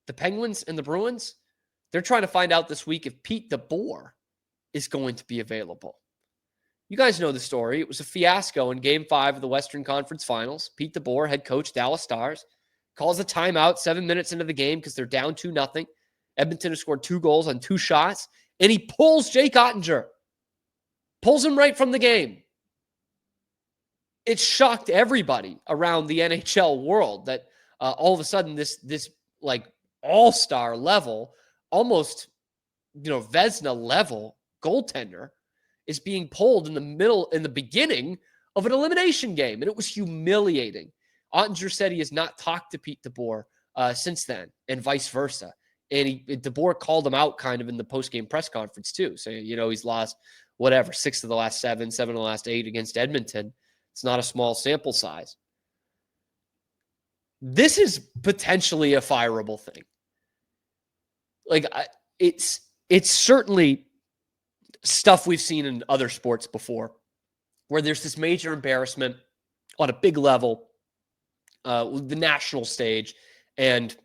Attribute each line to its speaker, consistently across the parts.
Speaker 1: The Penguins and the Bruins, they're trying to find out this week if Pete DeBoer is going to be available. You guys know the story. It was a fiasco in Game 5 of the Western Conference Finals. Pete DeBoer, head coach, Dallas Stars, calls a timeout 7 minutes into the game because they're down 2-0. Edmonton has scored 2 goals on 2 shots, and he pulls Jake Ottinger. Pulls him right from the game. It shocked everybody around the NHL world that all of a sudden this like all-star level, almost, Vezina level goaltender is being pulled in the beginning of an elimination game. And it was humiliating. Ottinger said he has not talked to Pete DeBoer since then, and vice versa. And DeBoer called him out kind of in the post-game press conference too. Saying, he's lost 6 of the last 7 of the last 8 against Edmonton. It's not a small sample size. This is potentially a fireable thing. It's certainly stuff we've seen in other sports before, where there's this major embarrassment on a big level, the national stage, and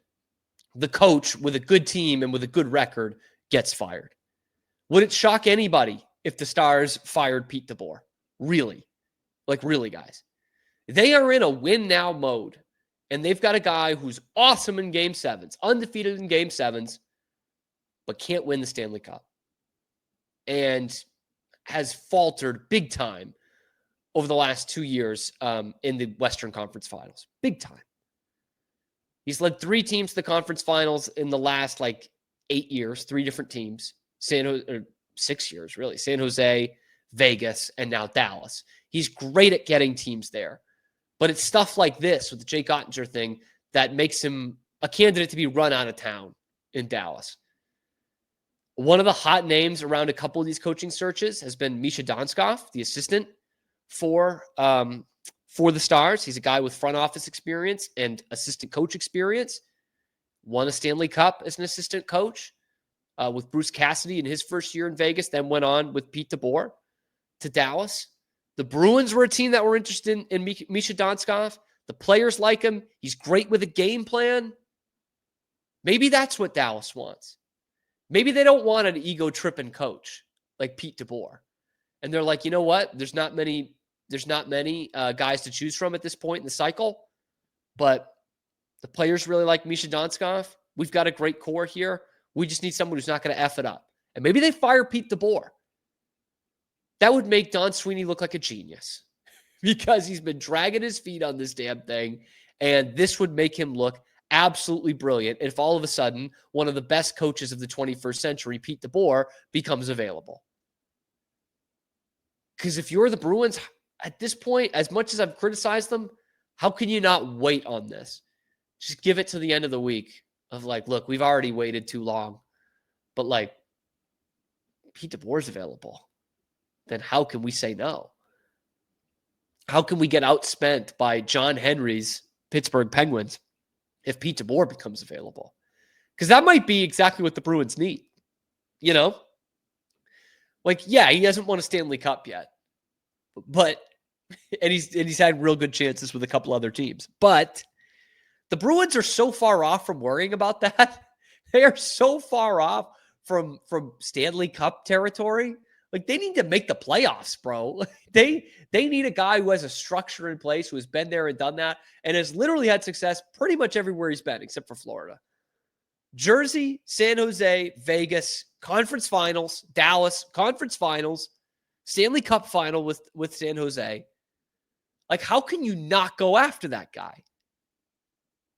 Speaker 1: the coach with a good team and with a good record gets fired. Would it shock anybody if the Stars fired Pete DeBoer? Really? Really, guys. They are in a win now mode, and they've got a guy who's awesome in Game 7s, undefeated in Game 7s, but can't win the Stanley Cup. And has faltered big time over the last 2 years in the Western Conference Finals. Big time. He's led 3 teams to the conference finals in the last 8 years, 3 different teams. 6 years, really. San Jose, Vegas, and now Dallas. He's great at getting teams there. But it's stuff like this with the Jake Ottinger thing that makes him a candidate to be run out of town in Dallas. One of the hot names around a couple of these coaching searches has been Misha Donskov, the assistant for the Stars. He's a guy with front office experience and assistant coach experience. Won a Stanley Cup as an assistant coach with Bruce Cassidy in his first year in Vegas, then went on with Pete DeBoer to Dallas. The Bruins were a team that were interested in Misha Donskov. The players like him. He's great with a game plan. Maybe that's what Dallas wants. Maybe they don't want an ego-tripping coach like Pete DeBoer. And they're like, you know what? There's not many guys to choose from at this point in the cycle. But the players really like Misha Donskov. We've got a great core here. We just need someone who's not going to F it up. And maybe they fire Pete DeBoer. That would make Don Sweeney look like a genius because he's been dragging his feet on this damn thing. And this would make him look absolutely brilliant if all of a sudden one of the best coaches of the 21st century, Pete DeBoer, becomes available. Because if you're the Bruins at this point, as much as I've criticized them, how can you not wait on this? Just give it to the end of the week of look, we've already waited too long. But Pete DeBoer's available. Then how can we say no? How can we get outspent by John Henry's Pittsburgh Penguins if Pete DeBoer becomes available? Because that might be exactly what the Bruins need. He hasn't won a Stanley Cup yet. But he's had real good chances with a couple other teams. But the Bruins are so far off from worrying about that. They are so far off from Stanley Cup territory. They need to make the playoffs, bro. They need a guy who has a structure in place, who has been there and done that, and has literally had success pretty much everywhere he's been, except for Florida. Jersey, San Jose, Vegas, conference finals, Dallas, conference finals, Stanley Cup final with San Jose. How can you not go after that guy?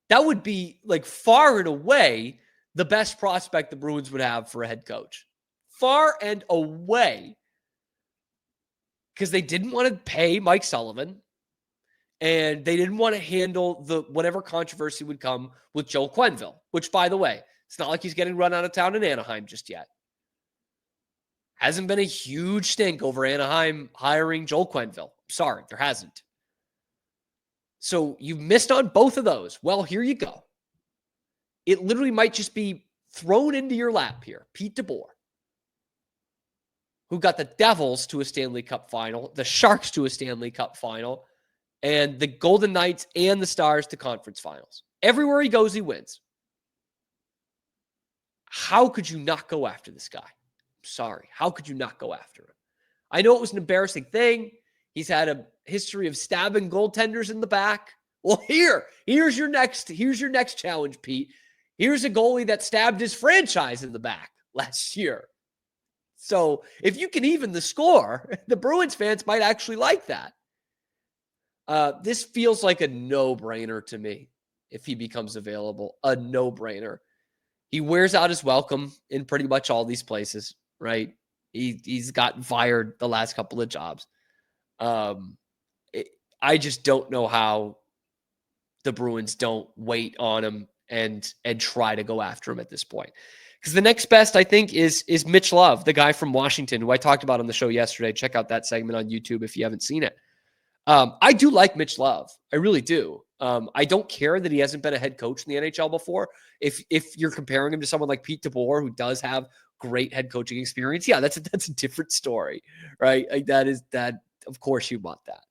Speaker 1: That would be, far and away the best prospect the Bruins would have for a head coach. Far and away. Because they didn't want to pay Mike Sullivan. And they didn't want to handle whatever controversy would come with Joel Quenneville. Which, by the way, it's not like he's getting run out of town in Anaheim just yet. Hasn't been a huge stink over Anaheim hiring Joel Quenneville. Sorry, there hasn't. So you've missed on both of those. Well, here you go. It literally might just be thrown into your lap here. Pete DeBoer, who got the Devils to a Stanley Cup final, the Sharks to a Stanley Cup final, and the Golden Knights and the Stars to conference finals. Everywhere he goes, he wins. how could you not go after this guy? Sorry. How could you not go after him? I know it was an embarrassing thing. He's had a history of stabbing goaltenders in the back. Well, here's your next challenge, Pete. Here's a goalie that stabbed his franchise in the back last year. So if you can even the score, the Bruins fans might actually like that. This feels like a no-brainer to me if he becomes available. A no-brainer. He wears out his welcome in pretty much all these places, right? He's gotten fired the last couple of jobs. I just don't know how the Bruins don't wait on him and try to go after him at this point. Because the next best, I think, is Mitch Love, the guy from Washington, who I talked about on the show yesterday. Check out that segment on YouTube if you haven't seen it. I do like Mitch Love. I really do. I don't care that he hasn't been a head coach in the NHL before. If you're comparing him to someone like Pete DeBoer, who does have great head coaching experience, yeah, that's a different story, right? Like that. Of course, you want that,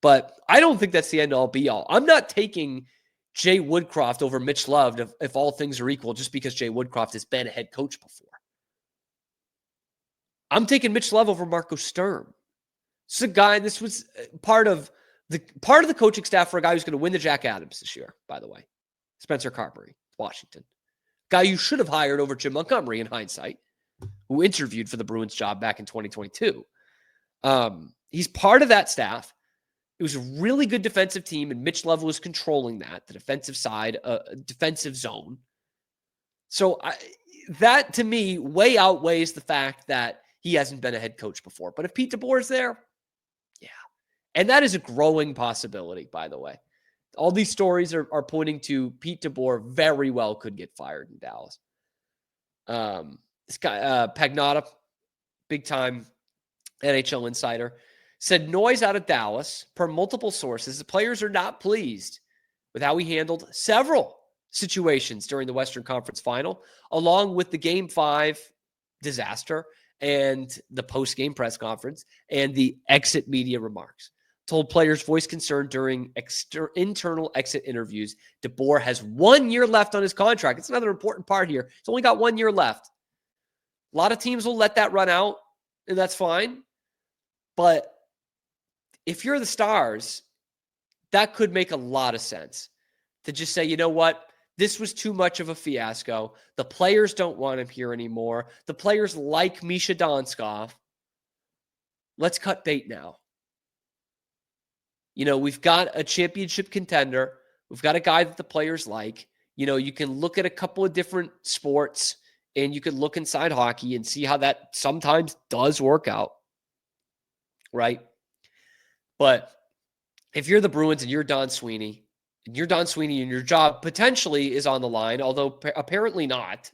Speaker 1: but I don't think that's the end all be all. I'm not taking Jay Woodcroft over Mitch Love if all things are equal, just because Jay Woodcroft has been a head coach before. I'm taking Mitch Love over Marco Sturm. This is a guy. This was part of the coaching staff for a guy who's going to win the Jack Adams this year. By the way, Spencer Carberry, Washington, guy you should have hired over Jim Montgomery in hindsight, who interviewed for the Bruins job back in 2022. He's part of that staff. It was a really good defensive team, and Mitch Love was controlling that, the defensive side, defensive zone. So that, to me, way outweighs the fact that he hasn't been a head coach before. But if Pete DeBoer's there, yeah. And that is a growing possibility, by the way. All these stories are pointing to Pete DeBoer very well could get fired in Dallas. This guy, Pagnotta, big-time NHL insider, said noise out of Dallas, per multiple sources, the players are not pleased with how he handled several situations during the Western Conference Final, along with the Game 5 disaster and the post-game press conference and the exit media remarks. Told players voice concern during internal exit interviews. DeBoer has 1 year left on his contract. It's another important part here. He's only got 1 year left. A lot of teams will let that run out, and that's fine. But if you're the Stars, that could make a lot of sense to just say, you know what? This was too much of a fiasco. The players don't want him here anymore. The players like Misha Donskov. Let's cut bait now. You know, we've got a championship contender. We've got a guy that the players like. You know, you can look at a couple of different sports and you can look inside hockey and see how that sometimes does work out. Right? But if you're the Bruins and you're Don Sweeney, and your job potentially is on the line, although apparently not.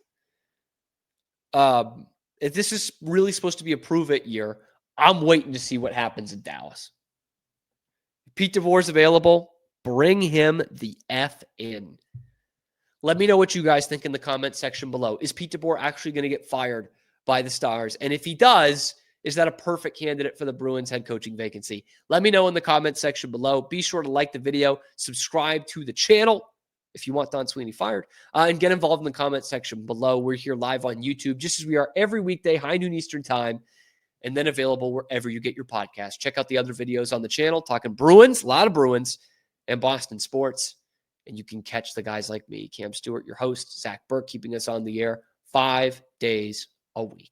Speaker 1: If this is really supposed to be a prove-it year, I'm waiting to see what happens in Dallas. If Pete DeBoer's available, bring him the F in. Let me know what you guys think in the comment section below. Is Pete DeBoer actually going to get fired by the Stars? And if he does, is that a perfect candidate for the Bruins head coaching vacancy? Let me know in the comment section below. Be sure to like the video, subscribe to the channel if you want Don Sweeney fired, and get involved in the comment section below. We're here live on YouTube, just as we are every weekday, high noon Eastern time, and then available wherever you get your podcast. Check out the other videos on the channel, talking Bruins, a lot of Bruins, and Boston sports. And you can catch the guys like me, Cam Stewart, your host, Zach Burke, keeping us on the air 5 days a week.